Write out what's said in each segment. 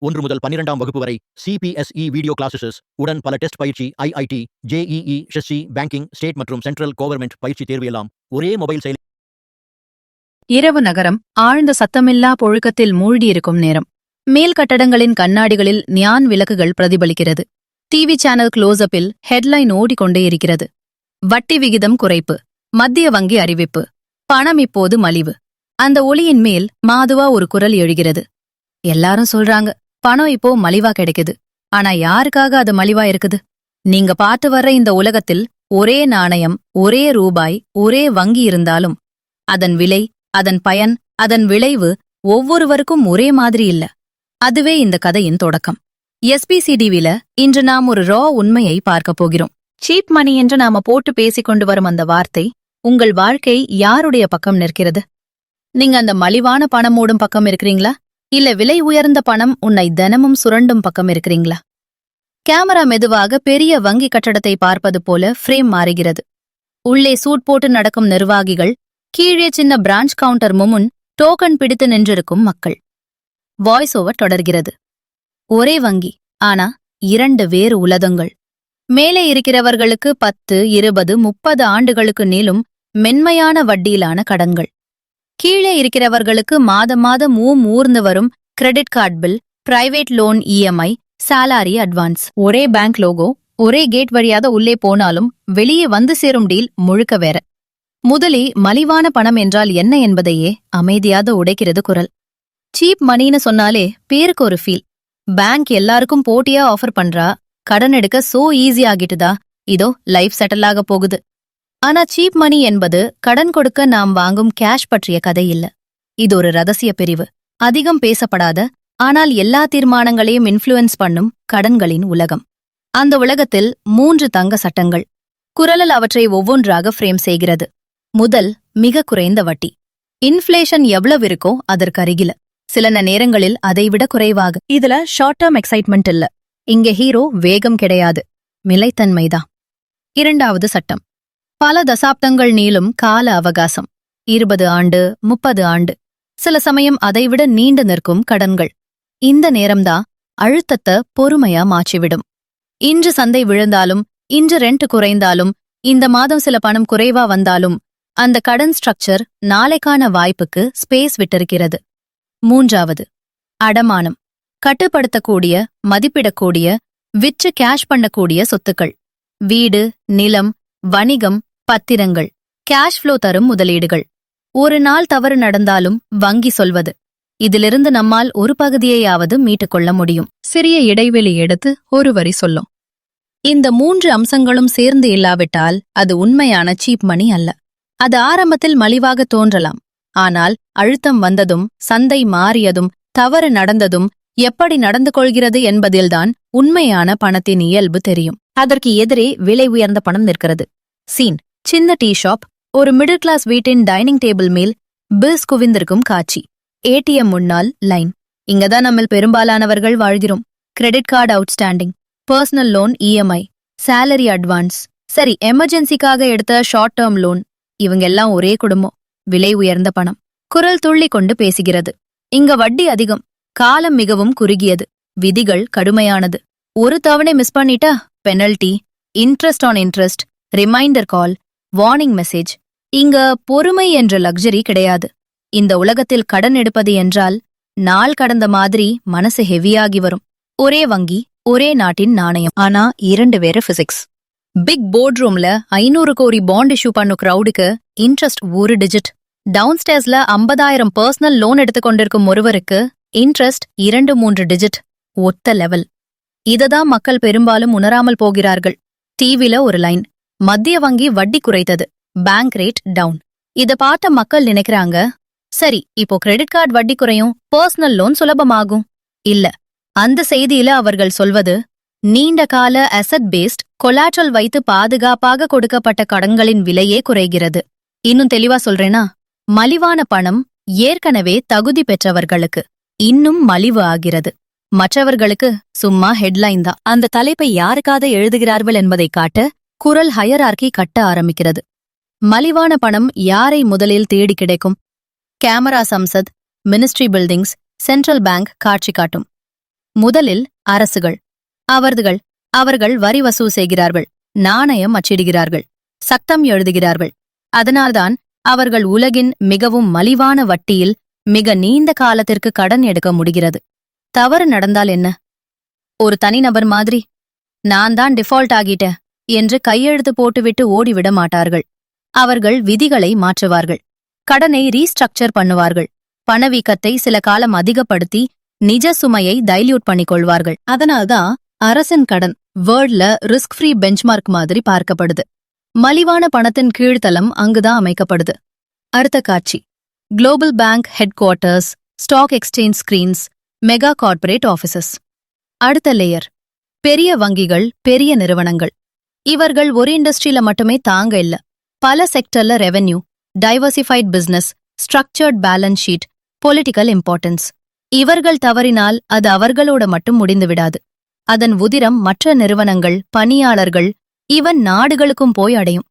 1 முதல் 12ஆம் வகுப்பு வரை CPSE வீடியோ கிளாஸஸ் உடன் பல டெஸ்ட் பயிற்சி IIT, JEE, SSC, banking, state மற்றும் சென்ட்ரல் கவர்மெண்ட் பயிற்சி தேர்வு எல்லாம் ஒரே மொபைல் செயலி. இரவு நகரம் ஆழ்ந்த சத்தமில்லா பொழுக்கத்தில் மூழ்கியிருக்கும் நேரம். மேல் கட்டடங்களின் கண்ணாடிகளில் நியான் விளக்குகள் பிரதிபலிக்கிறது. டிவி சேனல் க்ளோஸ்அப்பில் ஹெட்லைன் ஓடிக்கொண்டே இருக்கிறது. வட்டி விகிதம் குறைப்பு, மத்திய வங்கி அறிவிப்பு, பணம் இப்போது மலிவு. அந்த ஒளியின் மேல் மாதுவா ஒரு குரல் எழுகிறது. எல்லாரும் சொல்றாங்க பணம் இப்போ மலிவா கிடைக்குது. ஆனா யாருக்காக அது மலிவா இருக்குது? நீங்க பார்த்து வர்ற இந்த உலகத்தில் ஒரே நாணயம், ஒரே ரூபாய், ஒரே வங்கி இருந்தாலும் அதன் விலை, அதன் பயன், அதன் விளைவு ஒவ்வொருவருக்கும் ஒரே மாதிரி இல்ல. அதுவே இந்த கதையின் தொடக்கம். SPCDவில இன்று நாம் ஒரு உண்மையை பார்க்க போகிறோம். சீப் மணி என்று நாம போட்டு பேசிக்கொண்டு வரும் அந்த வார்த்தை உங்கள் வாழ்க்கை யாருடைய பக்கம் நிற்கிறது? நீங்க அந்த மலிவான பணம் மூடும் பக்கம் இருக்கிறீங்களா, இல்ல விலை உயர்ந்த பணம் உன்னை தினமும் சுரண்டும் பக்கம் இருக்கிறீங்களா? கேமரா மெதுவாக பெரிய வங்கி கட்டடத்தை பார்ப்பது போல ஃப்ரேம் மாறுகிறது. உள்ளே சூட் போட்டு நடக்கும் நிர்வாகிகள், கீழே சின்ன பிரான்ச் கவுண்டர் முன் டோக்கன் பிடித்து நின்றிருக்கும் மக்கள். வாய்ஸ் ஓவர் தொடர்கிறது. ஒரே வங்கி, ஆனா 2 வேறு உலகங்கள். மேலே இருக்கிறவர்களுக்கு 10, 20, 30 ஆண்டுகளுக்கு நீளும் மென்மையான வட்டியிலான கடன்கள். கீழே இருக்கிறவர்களுக்கு மாதம் மாதம் ஊர்ந்து வரும் credit card bill, private loan EMI, salary advance. ஒரே பேங்க் லோகோ, ஒரே கேட் வழியாக உள்ளே போனாலும் வெளியே வந்து சேரும் டீல் முழுக்க வேற. முதலே மலிவான பணம் என்றால் என்ன என்பதையே அமைதியாக உடைக்கிறது குரல். சீப் மணின்னு சொன்னாலே பேருக்கு ஒரு ஃபீல். பேங்க் எல்லாருக்கும் போட்டியா ஆஃபர் பண்றா, கடன் எடுக்க சோ ஈஸி ஆகிட்டுதா, இதோ லைஃப் செட்டில் ஆக போகுது. ஆனா சீப் மணி என்பது கடன் கொடுக்க நாம் வாங்கும் கேஷ் பற்றிய கதை இல்ல. இது ஒரு ரகசிய பிரிவு, அதிகம் பேசப்படாத, ஆனால் எல்லா தீர்மானங்களையும் இன்ஃப்ளூயன்ஸ் பண்ணும் கடன்களின் உலகம். அந்த உலகத்தில் 3 தங்க சட்டங்கள். குரலில் அவற்றை ஒவ்வொன்றாக ஃப்ரேம் செய்கிறது. முதல், மிக குறைந்த வட்டி. இன்ஃப்ளேஷன் எவ்வளவு இருக்கோ அதற்கருகில, சில நேரங்களில் அதைவிட குறைவாக. இதுல ஷார்ட் டேர்ம் எக்ஸைட்மெண்ட் இல்ல. இங்க ஹீரோ வேகம் கிடையாது, நிலைத்தன்மைதான். 2வது சட்டம், பல தசாப்தங்கள் நீளும் கால அவகாசம். 20 ஆண்டு, 30 ஆண்டு, சில சமயம் அதைவிட நீண்டு நிற்கும் கடன்கள். இந்த நேரம்தான் அழுத்தத்தை பொறுமையா மாற்றிவிடும். இன்று சந்தை விழுந்தாலும், இன்று ரெண்ட் குறைந்தாலும், இந்த மாதம் சில பணம் குறைவா வந்தாலும் அந்த கடன் ஸ்ட்ரக்சர் நாளைக்கான வாய்ப்புக்கு ஸ்பேஸ் விட்டிருக்கிறது. 3வது, அடமானம். கட்டுப்படுத்தக்கூடிய, மதிப்பிடக்கூடிய, விற்று கேஷ் பண்ணக்கூடிய சொத்துக்கள். வீடு, நிலம், வணிகம், பத்திரங்கள், கேஷ் ஃப்ளோ தரும் முதலீடுகள். ஒரு நாள் தவறு நடந்தாலும் வங்கி சொல்வது, இதிலிருந்து நம்மால் ஒரு பகுதியையாவது மீட்டுக்கொள்ள முடியும். சிறிய இடைவெளி எடுத்து ஒரு வரி சொல்லும். இந்த 3 அம்சங்களும் சேர்ந்து இல்லாவிட்டால் அது உண்மையான சீப் மணி அல்ல. அது ஆரம்பத்தில் மலிவாக தோன்றலாம், ஆனால் அழுத்தம் வந்ததும், சந்தை மாறியதும், தவறு நடந்ததும் எப்படி நடந்து கொள்கிறது என்பதில்தான் உண்மையான பணத்தின் இயல்பு தெரியும். அதற்கு எதிரே விலை உயர்ந்த பணம் நிற்கிறது. சீன், சின்ன டீ ஷாப், ஒரு மிடில் கிளாஸ் வீட்டின் டைனிங் டேபிள் மேல் பில்ஸ் குவிந்திருக்கும் காட்சி. ATM முன்னால் லைன். இங்கதான் நம்மில் பெரும்பாலானவர்கள் வாழ்கிறோம். Credit card outstanding, personal loan EMI, salary advance, சரி எமர்ஜென்சிக்காக எடுத்த ஷார்ட் டேர்ம் லோன். இவங்கெல்லாம் ஒரே குடும்பம், விலை உயர்ந்த பணம். குரல் துள்ளி கொண்டு பேசுகிறது. இங்க வட்டி அதிகம், காலம் மிகவும் குறுகியது, விதிகள் கடுமையானது. ஒரு தவணை மிஸ் பண்ணிட்டா penalty, interest on interest, reminder call, warning message. இங்க பொறுமை என்ற லக்ஸரி கிடையாது. இந்த உலகத்தில் கடன் எடுப்பது என்றால் நாள் கடந்த மாதிரி மனசு ஹெவியாகி வரும். ஒரே வங்கி, ஒரே நாட்டின் நாணயம், ஆனா 2 வேறு பிசிக்ஸ். பிக் போர்ட் ரூம்ல 500 கோடி பாண்ட் இஷ்யூ பண்ணு கிரௌடுக்கு இன்ட்ரெஸ்ட் 1 டிஜிட். டவுன்ஸ்டேர்ஸ்ல 50,000 பர்சனல் லோன் எடுத்துக்கொண்டிருக்கும் ஒருவருக்கு இன்ட்ரெஸ்ட் 2-3 டிஜிட். ஒத்த லெவல். இததான் மக்கள் பெரும்பாலும் உணராமல் போகிறார்கள். டிவில ஒரு லைன், மத்திய வங்கி வட்டி குறைத்தது, பேங்க் ரேட் டவுன். இத பார்த்த மக்கள் நினைக்கிறாங்க, சரி இப்போ கிரெடிட் கார்டு வட்டி குறையும், பர்சனல் லோன் சுலபமாகும். இல்ல, அந்த செய்தியில அவர்கள் சொல்வது, நீண்ட கால அசெட் பேஸ்ட் கொலாட்ரல் வைத்து பாதுகாப்பாக கொடுக்கப்பட்ட கடன்களின் விலையே குறைகிறது. இன்னும் தெளிவா சொல்றேனா, மலிவான பணம் ஏற்கனவே தகுதி பெற்றவர்களுக்கு இன்னும் மலிவு ஆகிறது. மற்றவர்களுக்கு சும்மா ஹெட்லைன் தான். அந்த தலைப்பை யாருக்காக எழுதுகிறார்கள் என்பதை காட்ட குரல் ஹையரார்கி கட்ட ஆரம்பிக்கிறது. மலிவான பணம் யாரை முதலில் தேடி கிடைக்கும்? Camera, Sansad, ministry buildings, central bank காட்சி காட்டும். முதலில் அரசுகள். அவர்கள் வரி வசூல் செய்கிறார்கள், நாணயம் அச்சிடுகிறார்கள், சட்டம் எழுதுகிறார்கள். அதனால்தான் அவர்கள் உலகின் மிகவும் மலிவான வட்டியில் மிக நீண்ட காலத்திற்கு கடன் எடுக்க முடிகிறது. தவறு நடந்தால் என்ன? ஒரு தனிநபர் மாதிரி நான் தான் டிஃபால்ட் ஆகிட்டேன் என்று கையெழுத்து போட்டுவிட்டு ஓடிவிட மாட்டார்கள். அவர்கள் விதிகளை மாற்றுவார்கள், கடனை ரீஸ்ட்ரக்சர் பண்ணுவார்கள், பணவீக்கத்தை சில காலம் அதிகப்படுத்தி நிஜ சுமையை டைல்யூட் பண்ணிக்கொள்வார்கள். அதனால்தான் அரசின் கடன் வேர்ல்ட்ல ரிஸ்க் ஃப்ரீ பெஞ்ச்மார்க் மாதிரி பார்க்கப்படுது. மலிவான பணத்தின் கீழ்த்தளம் அங்குதான் அமைக்கப்படுது. அடுத்த காட்சி global bank headquarters, stock exchange screens, mega corporate offices. அடுத்த லேயர் பெரிய வங்கிகள், பெரிய நிறுவனங்கள். இவர்கள் ஒரு இண்டஸ்ட்ரியில மட்டுமே தாங்க இல்ல, பல செக்டர்ல revenue, diversified business, structured balance sheet, political importance. இவர்கள் தவறினால் அது அவர்களோட மட்டும் முடிந்து விடாது. அதன் உதிரம் மற்ற நிறுவனங்கள், பணியாளர்கள், ஈவன் நாடுகளுக்கும் போய் அடையும்.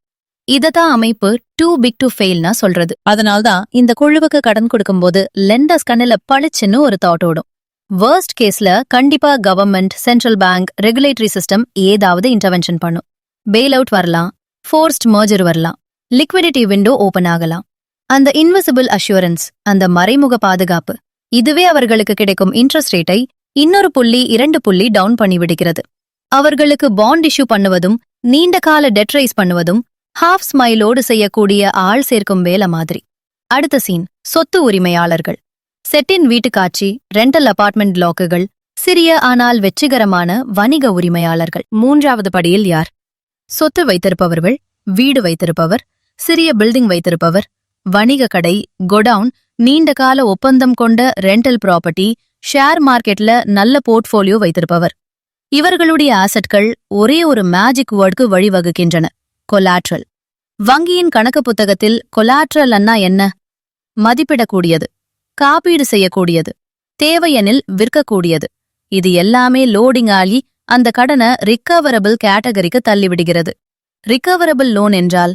இததான் அமைப்பு டூ பிக் டு ஃபெயில்னா சொல்றது. அதனால்தான் இந்த குழுவுக்கு கடன் கொடுக்கும்போது லெண்டர்ஸ் கண்ணில பளிச்சுன்னு ஒரு தாட் ஓடும். வர்ஸ்ட் கேஸ்ல கண்டிப்பா government, central bank, regulatory system ஏதாவது இன்டர்வென்ஷன் பண்ணும். பெயில் அவுட் வரலாம், ஃபோர்ஸ்ட் மர்ஜர் வரலாம், லிக்விடிட்டி விண்டோ ஓபன் ஆகலாம். அந்த இன்விசிபிள் அஷூரன்ஸ், அந்த மறைமுக பாதுகாப்பு, இதுவே அவர்களுக்கு கிடைக்கும் இன்ட்ரெஸ்ட் ரேட்டை 2.2 டவுன் பண்ணிவிடுகிறது. அவர்களுக்கு பாண்ட் இஷ்யூ பண்ணுவதும், நீண்ட கால டெட் ரைஸ் பண்ணுவதும் ஹாஃப் ஸ்மைலோடு செய்யக்கூடிய ஆள் சேர்க்கும் வேலை மாதிரி. அடுத்த சீன் சொத்து உரிமையாளர்கள். செட்டின் வீட்டுக்காட்சி, ரெண்டல் அபார்ட்மெண்ட் பிளாக்குகள், சிறிய ஆனால் வெற்றிகரமான வணிக உரிமையாளர்கள். மூன்றாவது படியில் யார்? சொத்து வைத்திருப்பவர்கள், வீடு வைத்திருப்பவர், சிறிய பில்டிங் வைத்திருப்பவர், வணிக கடை, கொடவுன், நீண்டகால ஒப்பந்தம் கொண்ட ரெண்டல் ப்ராப்பர்ட்டி, ஷேர் மார்க்கெட்ல நல்ல போர்ட்ஃபோலியோ வைத்திருப்பவர். இவர்களுடைய ஆசெட்கள் ஒரே ஒரு மேஜிக் வேர்டுக்கு வழிவகுக்கின்றன: கொலாட்ரல். வங்கியின் கணக்கு புத்தகத்தில் கொலாட்ரல் அன்னா என்ன? மதிப்பிடக்கூடியது, காப்பீடு செய்யக்கூடியது, தேவையெனில் விற்கக்கூடியது. இது எல்லாமே லோடிங் ஆகி அந்த கடனை ரிக்கவரபிள் கேட்டகரிக்கு தள்ளிவிடுகிறது. ரிக்கவரபிள் லோன் என்றால்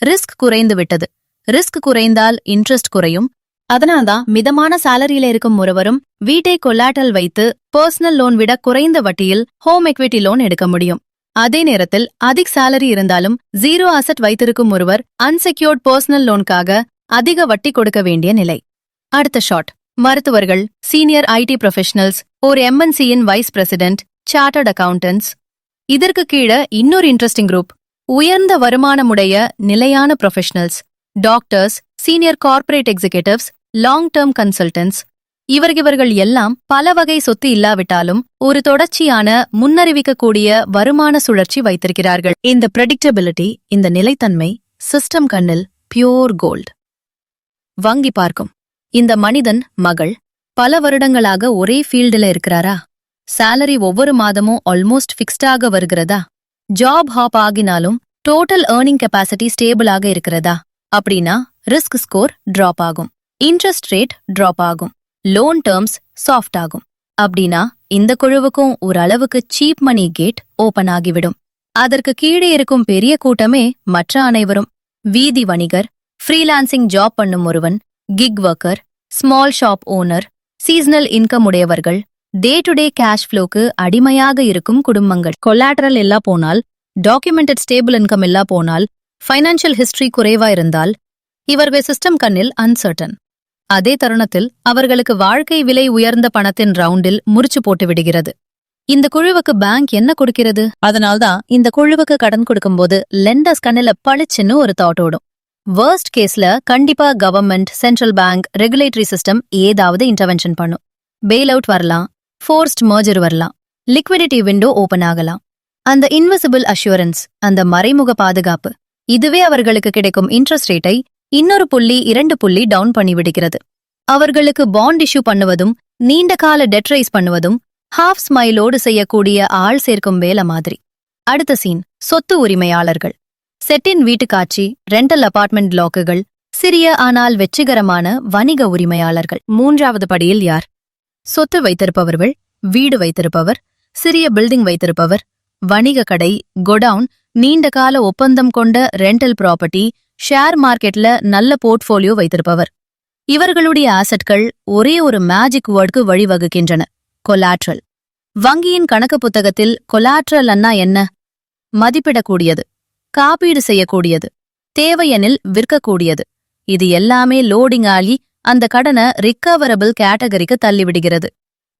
ரிஸ்க் குறைந்து விட்டது. ரிஸ்க் குறைந்தால் இன்ட்ரெஸ்ட் குறையும். அதனால்தான் மிதமான சாலரியில இருக்கும் ஒருவரும் வீட்டை கொலாட்டல் வைத்து பர்சனல் லோன் விட குறைந்த வட்டியில் ஹோம் எக்விட்டி லோன் எடுக்க முடியும். அதே நேரத்தில் அதிக சாலரி இருந்தாலும் ஜீரோ அசெட் வைத்திருக்கும் ஒருவர் அன்செக்யூர்ட் பர்சனல் லோனுக்காக அதிக வட்டி கொடுக்க வேண்டிய நிலை. அடுத்த ஷாட் மருத்துவர்கள், சீனியர் ஐடி ப்ரொஃபஷனல்ஸ், ஒரு எம்என்சியின் வைஸ் பிரசிடென்ட், சார்ட்டர்ட் அக்கவுண்டன்ட்ஸ். இதற்கு கீழே இன்னொரு இன்ட்ரெஸ்டிங் குரூப், உயர்ந்த வருமானமுடைய நிலையான professionals, doctors, senior corporate executives, long term consultants. இவர்கள் எல்லாம் பல வகை சொத்து இல்லாவிட்டாலும் ஒரு தொடர்ச்சியான முன்னறிவிக்கக்கூடிய வருமான சுழற்சி வைத்திருக்கிறார்கள். இந்த பிரெடிக்டபிலிட்டி, இந்த நிலைத்தன்மை சிஸ்டம் கண்ணில் பியோர் கோல்ட். வங்கி பார்க்கும் இந்த மனிதன் மகள் பல வருடங்களாக ஒரே ஃபீல்டுல இருக்கிறாரா? சாலரி ஒவ்வொரு மாதமும் ஆல்மோஸ்ட் ஃபிக்ஸ்டாக வருகிறதா? ஜாப் ஹாப் ஆகினாலும் டோட்டல் ஏர்னிங் கெப்பாசிட்டி ஸ்டேபிளாக இருக்கிறதா? அப்படின்னா ரிஸ்க் ஸ்கோர் டிராப் ஆகும், இன்ட்ரெஸ்ட் ரேட் டிராப் ஆகும், லோன் டேர்ம்ஸ் சாஃப்ட் ஆகும். அப்படின்னா இந்த குழுவுக்கும் ஒரு அளவுக்கு சீப் மணி கேட் ஓபன் ஆகிவிடும். அதற்கு கீழே இருக்கும் பெரிய கூட்டமே மற்ற அனைவரும்: வீதி வணிகர், ஃப்ரீலான்சிங் ஜாப் பண்ணும் ஒருவன், kick worker, small shop owner, seasonal income உடையவர்கள், டே டு டே கேஷ் ஃப்ளோக்கு அடிமையாக இருக்கும் குடும்பங்கள். கொலாட்டரல் இல்லா போனால், டாக்குமெண்டட் ஸ்டேபிள் இன்கம் இல்லா போனால், ஃபைனான்சியல் ஹிஸ்டரி குறைவா இருந்தால் இவர்கள் சிஸ்டம் கண்ணில் அன்சர்டன். அதே தருணத்தில் அவர்களுக்கு வாழ்க்கை விலை உயர்ந்த பணத்தின் ரவுண்டில் முறிச்சு போட்டு விடுகிறது. இந்த குழுவுக்கு பேங்க் என்ன கொடுக்கிறது? அதனால்தான் இந்த குழுவுக்கு கடன் கொடுக்கும்போது லெண்டர்ஸ் கண்ணில பளிச்சுன்னு ஒரு தாட் ஓடும். வர்ஸ்ட் கேஸ்ல கண்டிப்பா government, central bank, regulatory system ஏதாவது இன்டர்வென்ஷன் பண்ணும். பெயில் அவுட் வரலாம், ஃபோர்ஸ்ட் மர்ஜர் வரலாம், லிக்விடிட்டி விண்டோ ஓபன் ஆகலாம். அந்த இன்விசிபிள் அஷூரன்ஸ், அந்த மறைமுக பாதுகாப்பு, இதுவே அவர்களுக்கு கிடைக்கும் இன்ட்ரெஸ்ட் ரேட்டை 2.2 டவுன் பண்ணிவிடுகிறது. அவர்களுக்கு பாண்ட் இஷ்யூ பண்ணுவதும், நீண்ட கால டெட் ரைஸ் பண்ணுவதும் ஹாஃப் ஸ்மைலோடு செய்யக்கூடிய ஆள் சேர்க்கும் வேலை மாதிரி. அடுத்த சீன் சொத்து உரிமையாளர்கள். செட்டின் வீட்டுக்காட்சி, ரெண்டல் அபார்ட்மெண்ட் பிளாக்குகள், சிறிய ஆனால் வெற்றிகரமான வணிக உரிமையாளர்கள். மூன்றாவது படியில் யார்? சொத்து வைத்திருப்பவர்கள், வீடு வைத்திருப்பவர், சிறிய பில்டிங் வைத்திருப்பவர், வணிக கடை, கொடவுன், நீண்டகால ஒப்பந்தம் கொண்ட ரெண்டல் ப்ராப்பர்ட்டி, ஷேர் மார்க்கெட்ல நல்ல போர்ட்ஃபோலியோ வைத்திருப்பவர். இவர்களுடைய ஆசெட்கள் ஒரே ஒரு மேஜிக் வேர்டுக்கு வழிவகுக்கின்றன: கொலாட்ரல். வங்கியின் கணக்கு புத்தகத்தில் கொலாட்ரல் அன்னா என்ன? மதிப்பிடக்கூடியது, காப்பீடு செய்யக்கூடியது, தேவையெனில் விற்கக்கூடியது. இது எல்லாமே லோடிங் ஆகி அந்த கடனை ரிக்கவரபிள் கேட்டகரிக்கு தள்ளிவிடுகிறது.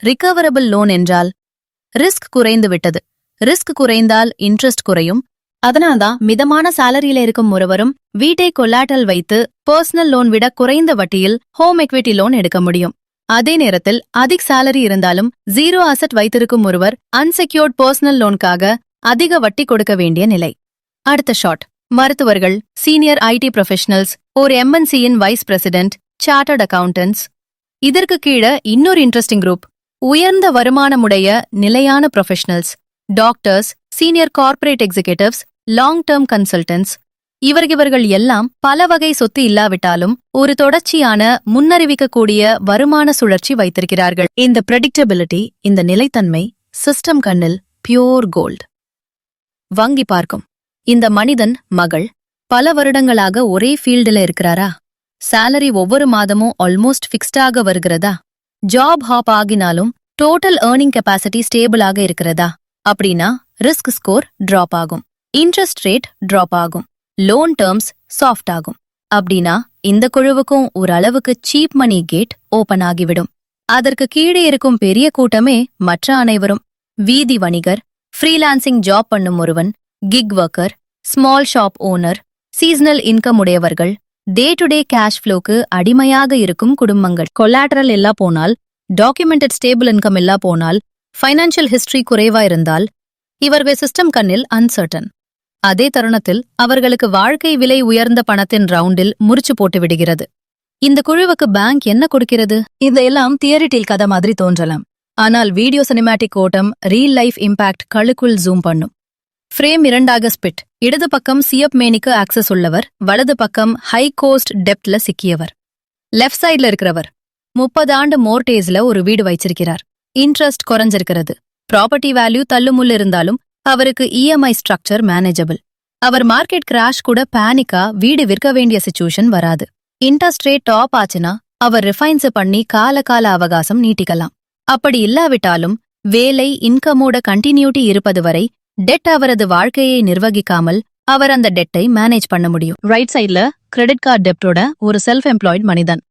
ரிக்கவரபிள் லோன் என்றால் ரிஸ்க் குறைந்து விட்டது. ரிஸ்க் குறைந்தால் இன்ட்ரெஸ்ட் குறையும். அதனால்தான் மிதமான சாலரியில இருக்கும் ஒருவரும் வீட்டை கொலாட்டல் வைத்து பர்சனல் லோன் விட குறைந்த வட்டியில் ஹோம் எக்விட்டி லோன் எடுக்க முடியும். அதே நேரத்தில் அதிக சாலரி இருந்தாலும் 0 அசெட் வைத்திருக்கும் ஒருவர் அன்செக்யூர்ட் பர்சனல் லோனுக்காக அதிக வட்டி கொடுக்க வேண்டிய நிலை. அடுத்த ஷாட். மருத்துவர்கள், சீனியர் ஐடி ப்ரொஃபஷனல்ஸ், ஒரு MNCயின் வைஸ் பிரசிடென்ட், சார்ட்டர்ட் அக்கவுண்டன்ட்ஸ். இதற்கு கீழே இன்னொரு இன்ட்ரெஸ்டிங் குரூப், உயர்ந்த வருமானமுடைய நிலையான professionals, doctors, senior corporate executives, long term consultants. இவர்கள் எல்லாம் பல வகை சொத்து இல்லாவிட்டாலும் ஒரு தொடர்ச்சியான முன்னறிவிக்கக்கூடிய வருமான சுழற்சி வைத்திருக்கிறார்கள். இந்த பிரெடிக்டபிலிட்டி, இந்த நிலைத்தன்மை சிஸ்டம் கண்ணில் பியோர் கோல்ட். வங்கி பார்க்கும் இந்த மனிதன் மகள் பல வருடங்களாக ஒரே ஃபீல்டுல இருக்கிறாரா? சாலரி ஒவ்வொரு மாதமும் ஆல்மோஸ்ட் ஃபிக்ஸ்டாக வருகிறதா? ஜாப் ஹாப் ஆகினாலும் டோட்டல் ஏர்னிங் கெப்பாசிட்டி ஸ்டேபிளாக இருக்கிறதா? அப்படின்னா ரிஸ்க் ஸ்கோர் டிராப் ஆகும், இன்ட்ரெஸ்ட் ரேட் டிராப் ஆகும், லோன் டேர்ம்ஸ் சாஃப்ட் ஆகும். அப்படின்னா இந்த குழுவுக்கும் ஒரு அளவுக்கு சீப் மணி கேட் ஓபன் ஆகிவிடும். அதற்கு கீழே இருக்கும் பெரிய கூட்டமே மற்ற அனைவரும். வீதி வணிகர், ஃப்ரீலான்சிங் ஜாப் பண்ணும் ஒருவன், kick worker, small shop owner, seasonal income உடையவர்கள், டே டு டே கேஷ் ஃப்ளோக்கு அடிமையாக இருக்கும் குடும்பங்கள். கொலாட்டரல் இல்லா போனால், டாக்குமெண்டட் ஸ்டேபிள் இன்கம் இல்லா போனால், ஃபைனான்சியல் ஹிஸ்டரி குறைவா இருந்தால் இவர்கள் சிஸ்டம் கண்ணில் அன்சர்டன். அதே தருணத்தில் அவர்களுக்கு வாழ்க்கை விலை உயர்ந்த பணத்தின் ரவுண்டில் முறிச்சு போட்டு விடுகிறது. இந்த குழுவுக்கு பேங்க் என்ன கொடுக்கிறது? இதெல்லாம் தியரிட்டில் கதை மாதிரி தோன்றலாம். ஆனால் வீடியோ சினிமேட்டிக் ஓட்டம் ரியல் லைஃப் இம்பாக்ட் கழுக்குள் ஜூம் பண்ணும். ஃப்ரேம் 2ஆக ஸ்பிட். இடது பக்கம் சிஎப் மேனிக்கு ஆக்சஸ் உள்ளவர், வலது பக்கம் ஹை கோஸ்ட் டெப்ட்ல சிக்கியவர். லெஃப்ட் சைட்ல இருக்கிறவர் 30 ஆண்டு மோர்டேஜ்ல ஒரு வீடு வச்சிருக்கிறார். இன்ட்ரெஸ்ட் குறைஞ்சிருக்கிறது. ப்ராப்பர்ட்டி வேல்யூ தள்ளுமுள்ள இருந்தாலும் அவருக்கு இஎம்ஐ ஸ்ட்ரக்சர் மேனேஜபிள். அவர் மார்க்கெட் கிராஷ் கூட பேனிக்கா வீடு விற்க வேண்டிய சிச்சுவேஷன் வராது. இன்ட்ரெஸ்ட் ரேட் டாப் ஆச்சுன்னா அவர் ரிஃபைன்ஸ் பண்ணி கால அவகாசம் நீட்டிக்கலாம். அப்படி இல்லாவிட்டாலும் வேலை இன்கமோட கண்டினியூட்டி இருப்பது வரை டெட் அவரது வாழ்க்கையை நிர்வகிக்காமல் அவர் அந்த டெட்டை மேனேஜ் பண்ண முடியும். ரைட் சைட்ல கிரெடிட் கார்டு டெப்டோட ஒரு செல்ஃப் எம்ப்ளாய்ட் மனிதன்.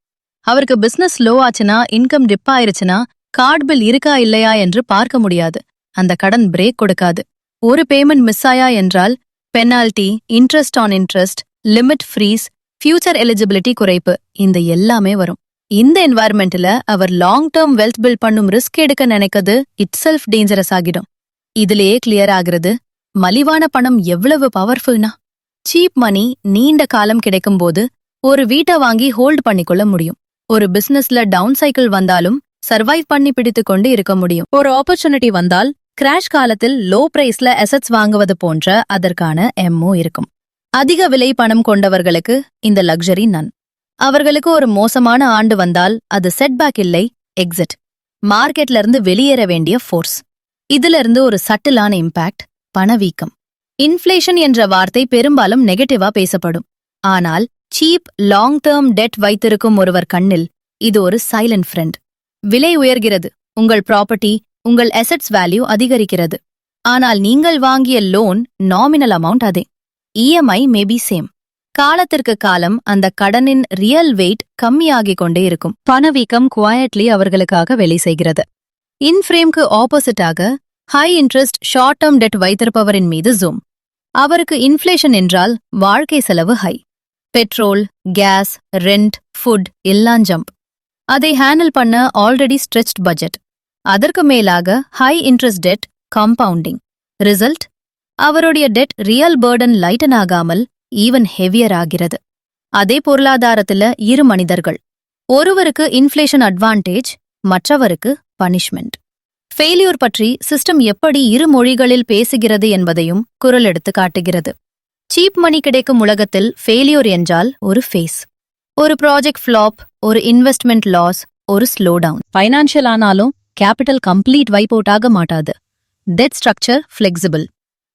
அவருக்கு பிசினஸ் லோ ஆச்சுன்னா, இன்கம் டிப் ஆயிருச்சுன்னா கார்டு பில் இருக்கா இல்லையா என்று பார்க்க முடியாது. அந்த கடன் பிரேக் கொடுக்காது. ஒரு பேமெண்ட் மிஸ் ஆயா என்றால் penalty, interest on interest, limit freeze, future eligibility குறைப்பு, இந்த எல்லாமே வரும். இந்த என்வாயர்மெண்ட்ல அவர் லாங் டேர்ம் வெல்த் பில்ட் பண்ணும் ரிஸ்க் எடுக்க நினைக்கிறது இட் செல்ஃப் டேஞ்சரஸ் ஆகிடும். இதுலயே கிளியர் ஆகிறது மலிவான பணம் எவ்வளவு பவர்ஃபுல்னா. சீப் மணி நீண்ட காலம் கிடைக்கும்போது ஒரு வீட்டை வாங்கி ஹோல்ட் பண்ணிக்கொள்ள முடியும். ஒரு பிசினஸ்ல டவுன் சைக்கிள் வந்தாலும் சர்வைவ் பண்ணி பிடித்து கொண்டு இருக்க முடியும். ஒரு ஆப்பர்ச்சுனிட்டி வந்தால் கிராஷ் காலத்தில் லோ பிரைஸ்ல அசெட்ஸ் வாங்குவது போன்ற அதற்கான எம்மோ இருக்கும். அதிக விலை பணம் கொண்டவர்களுக்கு இந்த லக்ஸரி நன். அவர்களுக்கு ஒரு மோசமான ஆண்டு வந்தால் அது செட்பேக் இல்லை, எக்ஸிட். மார்க்கெட்ல இருந்து வெளியேற வேண்டிய ஃபோர்ஸ். இதுல இருந்து ஒரு சட்டிலான இம்பாக்ட், பணவீக்கம். இன்ஃப்ளேஷன் என்ற வார்த்தை பெரும்பாலும் நெகட்டிவா பேசப்படும். ஆனால் சீப் லாங் டேர்ம் டெட் வைத்திருக்கும் ஒருவர் கண்ணில் இது ஒரு சைலண்ட் ஃப்ரெண்ட். விலை உயர்கிறது, உங்கள் ப்ராப்பர்ட்டி, உங்கள் அசெட்ஸ் வேல்யூ அதிகரிக்கிறது. ஆனால் நீங்கள் வாங்கிய லோன் நாமினல் அமௌண்ட் அதே. EMI maybe same. காலத்திற்கு காலம் அந்த கடனின் ரியல் வெயிட் கம்மியாகிக் கொண்டே இருக்கும். பணவீக்கம் குவாய்ட்லி அவர்களுக்காக வேலை செய்கிறது. இன்ஃப்ரேம்க்கு ஆப்போசிட்டாக high interest short term debt வைத்திருப்பவரின் மீது ஜூம். அவருக்கு இன்ஃப்ளேஷன் என்றால் வாழ்க்கை செலவு high. Petrol, gas, rent, food எல்லாம் ஜம்ப். அதை ஹேண்டில் பண்ண ஆல்ரெடி ஸ்ட்ரெச்ட் பட்ஜெட். அதற்கு மேலாக high interest debt compounding. Result, அவருடைய டெட் ரியல் பர்டன் லைட்டன் ஆகாமல் ஈவன் ஹெவியர் ஆகிறது. அதே பொருளாதாரத்துல இரு மனிதர்கள். ஒருவருக்கு இன்ஃப்ளேஷன் அட்வான்டேஜ், மற்றவருக்கு பனிஷ்மெண்ட். ஃபெயிலியூர் பற்றி சிஸ்டம் எப்படி இரு மொழிகளில் பேசுகிறது என்பதையும் குரல் எடுத்து காட்டுகிறது. சீப் மணி கிடைக்கும் உலகத்தில் ஃபெயிலியூர் என்றால் ஒரு ஃபேஸ். ஒரு ப்ராஜெக்ட் ஃப்ளாப், ஒரு இன்வெஸ்ட்மெண்ட் லாஸ், ஒரு ஸ்லோ டவுன். ஃபைனான்ஷியல் ஆனாலும் கேபிட்டல் கம்ப்ளீட் வைப் அவுட் ஆக மாட்டாது. Debt structure flexible.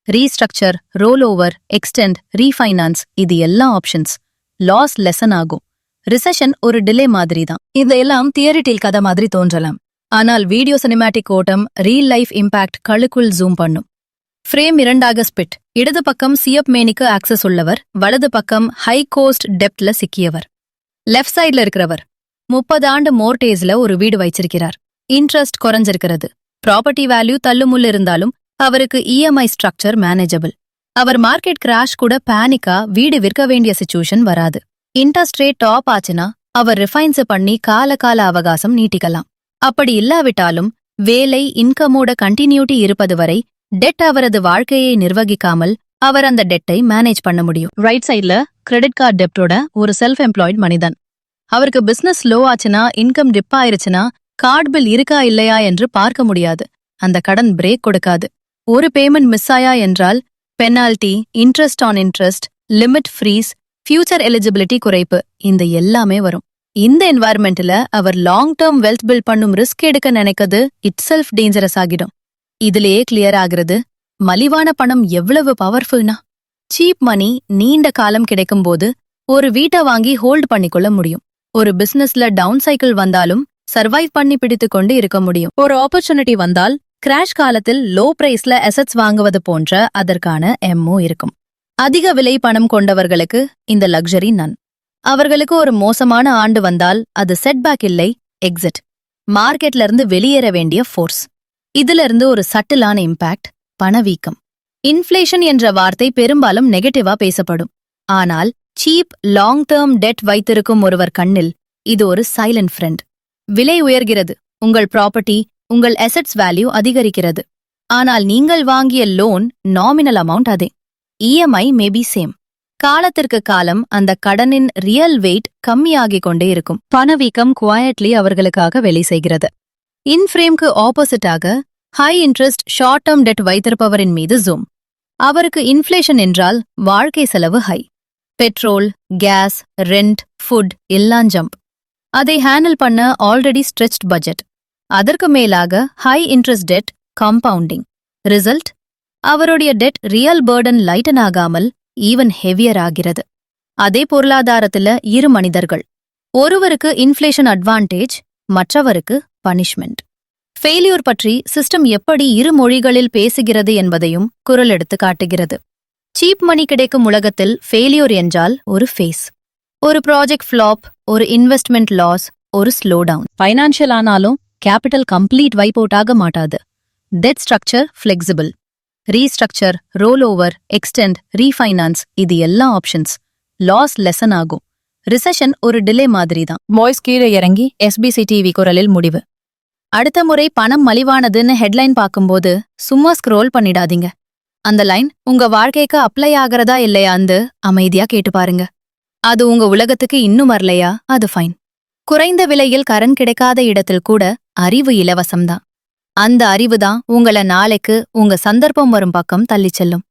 Restructure, roll over, extend, refinance, இது எல்லா ஆப்ஷன்ஸ். லாஸ் லெசன் ஆகும். ரிசெஷன் ஒரு டிலே மாதிரி தான். இதெல்லாம் தியரிட்டில் கதை மாதிரி தோன்றலாம். ஆனால் வீடியோ சினிமேட்டிக் ஓட்டம் ரீல் லைஃப் இம்பாக்ட் கழுக்குள் ஜூம் பண்ணும். ஃப்ரேம் 2ஆக ஸ்பிட். இடது பக்கம் சியப் மேனிக்கு ஆக்சஸ் உள்ளவர், வலது பக்கம் ஹை கோஸ்ட் டெப்ட்ல சிக்கியவர். லெஃப்ட் சைட்ல இருக்கிறவர் 30 ஆண்டு மோர்டேஜ்ல ஒரு வீடு வைச்சிருக்கிறார். இன்ட்ரெஸ்ட் குறைஞ்சிருக்கிறது. ப்ராப்பர்ட்டி வேல்யூ தள்ளுமுள்ள இருந்தாலும் அவருக்கு இஎம்ஐ ஸ்ட்ரக்சர் மேனேஜபிள். அவர் மார்க்கெட் கிராஷ் கூட பேனிக்கா வீடு விற்க வேண்டிய சிச்சுவேஷன் வராது. இன்ட்ரெஸ்ட் ரேட் டாப் ஆச்சுன்னா அவர் ரிஃபைன்ஸ் பண்ணி கால அவகாசம் நீட்டிக்கலாம். அப்படி இல்லாவிட்டாலும் வேலை இன்கமோட கண்டினியூட்டி இருப்பது வரை டெட் அவரது வாழ்க்கையை நிர்வகிக்காமல் அவர் அந்த டெட்டை மேனேஜ் பண்ண முடியும். ரைட் சைட்ல கிரெடிட் கார்டு டெப்டோட ஒரு செல்ஃப் எம்ப்ளாய்ட் மனிதன். அவருக்கு பிசினஸ் ஸ்லோ ஆச்சுன்னா, இன்கம் டிப் ஆயிருச்சுன்னா கார்டு பில் இருக்கா இல்லையா என்று பார்க்க முடியாது. அந்த கடன் பிரேக் கொடுக்காது. ஒரு பேமெண்ட் மிஸ் ஆயா என்றால் penalty, interest on interest, limit freeze, future eligibility குறைப்பு, இந்த எல்லாமே வரும். இந்த என்வாயர்மெண்ட்ல அவர் லாங் டேர்ம் வெல்த் பில்ட் பண்ணும் ரிஸ்க் எடுக்க நினைக்கிறது இட் செல்ஃப் டேஞ்சரஸ் ஆகிடும். இதுலயே கிளியர் ஆகிறது மலிவான பணம் எவ்வளவு பவர்ஃபுல்னா. சீப் மணி நீண்ட காலம் கிடைக்கும்போது ஒரு வீட்டை வாங்கி ஹோல்ட் பண்ணிக்கொள்ள முடியும். ஒரு பிசினஸ்ல டவுன் சைக்கிள் வந்தாலும் சர்வைவ் பண்ணி பிடித்து கொண்டு இருக்க முடியும். ஒரு ஆப்பர்ச்சுனிட்டி வந்தால் கிராஷ் காலத்தில் லோ பிரைஸ்ல அசெட்ஸ் வாங்குவது போன்ற அதற்கான எம்மோ இருக்கும். அதிக விலை பணம் கொண்டவர்களுக்கு இந்த லக்ஸரி நன். அவர்களுக்கு ஒரு மோசமான ஆண்டு வந்தால் அது செட்பேக் இல்லை, எக்ஸிட். மார்க்கெட்ல இருந்து வெளியேற வேண்டிய ஃபோர்ஸ். இதுல இருந்து ஒரு சட்டிலான இம்பாக்ட், பணவீக்கம். இன்ஃப்ளேஷன் என்ற வார்த்தை பெரும்பாலும் நெகட்டிவா பேசப்படும். ஆனால் சீப் லாங் டேர்ம் டெட் வைத்திருக்கும் ஒருவர் கண்ணில் இது ஒரு சைலண்ட் ஃப்ரெண்ட். விலை உயர்கிறது, உங்கள் ப்ராப்பர்ட்டி, உங்கள் அசெட்ஸ் வேல்யூ அதிகரிக்கிறது. ஆனால் நீங்கள் வாங்கிய லோன் நாமினல் அமௌண்ட் அதே. EMI maybe same. காலத்திற்கு காலம் அந்த கடனின் ரியல் வெயிட் கம்மியாகிக் கொண்டே இருக்கும். பணவீக்கம் குவாய்ட்லி அவர்களுக்காக வேலை செய்கிறது. இன்ஃப்ரேம்க்கு ஆப்போசிட்டாக high interest short term debt வைத்திருப்பவரின் மீது ஜூம். அவருக்கு இன்ஃப்ளேஷன் என்றால் வாழ்க்கை செலவு high. Petrol, gas, rent, food எல்லாம் ஜம்ப். அதை ஹேண்டில் பண்ண ஆல்ரெடி ஸ்ட்ரெச்ட் பட்ஜெட். அதற்கு மேலாக high interest debt compounding. Result, அவருடைய டெட் ரியல் பர்டன் லைட்டன் ஆகாமல் ஈவன் ஹெவியர் ஆகிறது. அதே பொருளாதாரத்துல இரு மனிதர்கள். ஒருவருக்கு இன்ஃப்ளேஷன் அட்வான்டேஜ், மற்றவருக்கு பனிஷ்மெண்ட். ஃபெயிலியூர் பற்றி சிஸ்டம் எப்படி இரு மொழிகளில் பேசுகிறது என்பதையும் குரல் எடுத்து காட்டுகிறது. சீப் மணி கிடைக்கும் உலகத்தில் ஃபெயிலியூர் என்றால் ஒரு ஃபேஸ். ஒரு ப்ராஜெக்ட் ஃப்ளாப், ஒரு இன்வெஸ்ட்மெண்ட் லாஸ், ஒரு ஸ்லோ டவுன். ஃபைனான்ஷியல் ஆனாலும் கேபிட்டல் கம்ப்ளீட் வைப் அவுட் ஆக மாட்டாது. Debt structure flexible. Restructure, roll over, extend, refinance, இது எல்லா ஆப்ஷன்ஸ். லாஸ் லெசன் ஆகும். ரிசெஷன் ஒரு டிலே மாதிரி தான். பாய்ஸ் கீழே இறங்கி எஸ்பிசி டிவி குரலில் முடிவு. அடுத்த முறை பணம் மலிவானதுன்னு ஹெட்லைன் பார்க்கும்போது சும்மா ஸ்க்ரோல் பண்ணிடாதீங்க. அந்த லைன் உங்க வாழ்க்கைக்கு அப்ளை ஆகிறதா இல்லையான்னு அமைதியா கேட்டு பாருங்க. அது உங்க உலகத்துக்கு இன்னும் வரலையா, அது ஃபைன். குறைந்த விலையில் கரண்ட் கிடைக்காத இடத்தில் கூட அறிவு இலவசம்தான். அந்த அறிவுதான் உங்கள நாளைக்கு உங்க சந்தர்ப்பம் வரும் பக்கம் தள்ளிச் செல்லும்.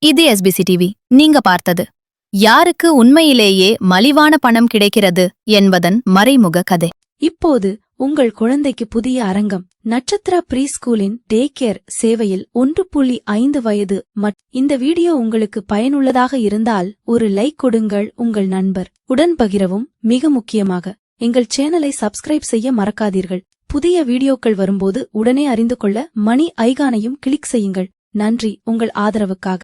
இது எஸ்பிசி டிவி. நீங்க பார்த்தது யாருக்கு உண்மையிலேயே மலிவான பணம் கிடைக்கிறது என்பதன் மறைமுக கதை. இப்போது உங்கள் குழந்தைக்கு புதிய அரங்கம். நட்சத்திர ப்ரீ ஸ்கூலின் டே கேர் சேவையில் 1.5 வயது இந்த வீடியோ உங்களுக்கு பயனுள்ளதாக இருந்தால் ஒரு லைக் கொடுங்கள். உங்கள் நண்பர் உடன் பகிரவும். மிக முக்கியமாக எங்கள் சேனலை சப்ஸ்கிரைப் செய்ய மறக்காதீர்கள். புதிய வீடியோக்கள் வரும்போது உடனே அறிந்து கொள்ள மணி ஐகானையும் கிளிக் செய்யுங்கள். நன்றி உங்கள் ஆதரவுக்காக.